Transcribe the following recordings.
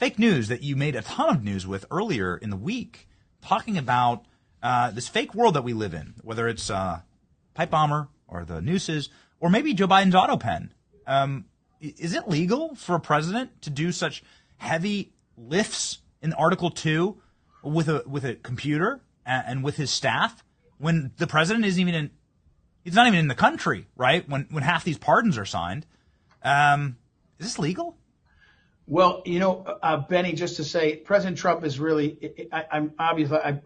fake news that you made a ton of news with earlier in the week, talking about this fake world that we live in, whether it's pipe bomber or the nooses or maybe Joe Biden's auto pen. Is it legal for a president to do such heavy lifts in Article 2 with a computer and with his staff when the president isn't even he's not even in the country, right? When half these pardons are signed. Is this legal? Well, Benny, just to say, President Trump is really, I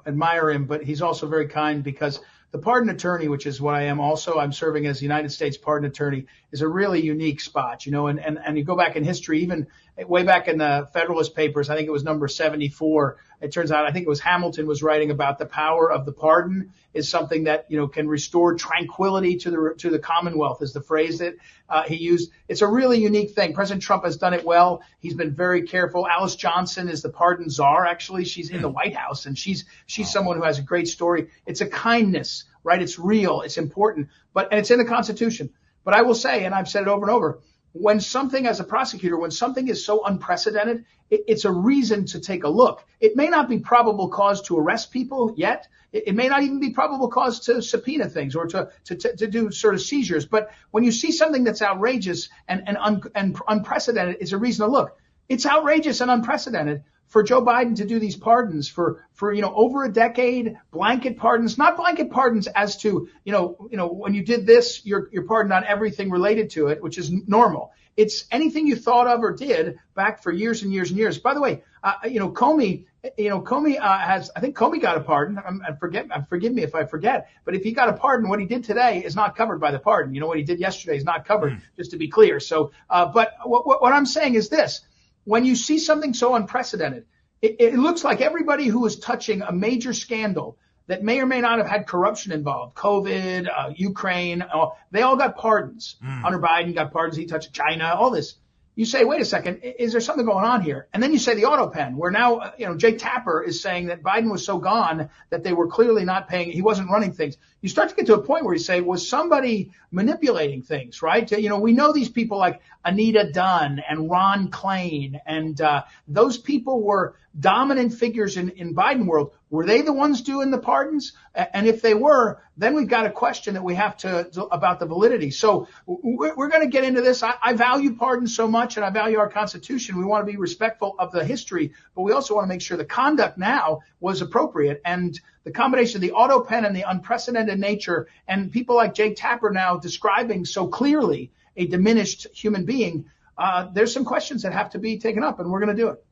admire him, but he's also very kind, because the pardon attorney, which is what I am also, I'm serving as the United States pardon attorney, is a really unique spot, and you go back in history, even way back in the Federalist Papers, I think it was number 74. It turns out, I think it was Hamilton was writing about the power of the pardon is something that, can restore tranquility to the Commonwealth, is the phrase that he used. It's a really unique thing. President Trump has done it well. He's been very careful. Alice Johnson is the pardon czar. Actually, she's in the White House, and she's someone who has a great story. It's a kindness, right? It's real. It's important, and it's in the Constitution. But I will say, and I've said it over and over, when something, as a prosecutor, when something is so unprecedented, it's a reason to take a look. It may not be probable cause to arrest people yet. It may not even be probable cause to subpoena things or to do sort of seizures. But when you see something that's outrageous and unprecedented, it's a reason to look. It's outrageous and unprecedented for Joe Biden to do these pardons for over a decade, blanket pardons, not blanket pardons as to, when you did this, you're pardoned on everything related to it, which is normal. It's anything you thought of or did back for years and years and years. By the way, Comey has, I think Comey got a pardon. Forgive me if I forget, but if he got a pardon, what he did today is not covered by the pardon. What he did yesterday is not covered, just to be clear. So, but what I'm saying is this. When you see something so unprecedented, it looks like everybody who is touching a major scandal that may or may not have had corruption involved, COVID, Ukraine, they all got pardons. Hunter Biden got pardons. He touched China, all this. You say, wait a second, is there something going on here? And then you say the auto pen, where now, Jake Tapper is saying that Biden was so gone that they were clearly not paying. He wasn't running things. You start to get to a point where you say, was somebody manipulating things, right? We know these people like Anita Dunn and Ron Klain, and those people were dominant figures in Biden world. Were they the ones doing the pardons? And if they were, then we've got a question that we have about the validity. So we're going to get into this. I value pardons so much, and I value our Constitution. We want to be respectful of the history, but we also want to make sure the conduct now was appropriate. And the combination of the auto pen and the unprecedented nature, and people like Jake Tapper now describing so clearly a diminished human being, there's some questions that have to be taken up, and we're going to do it.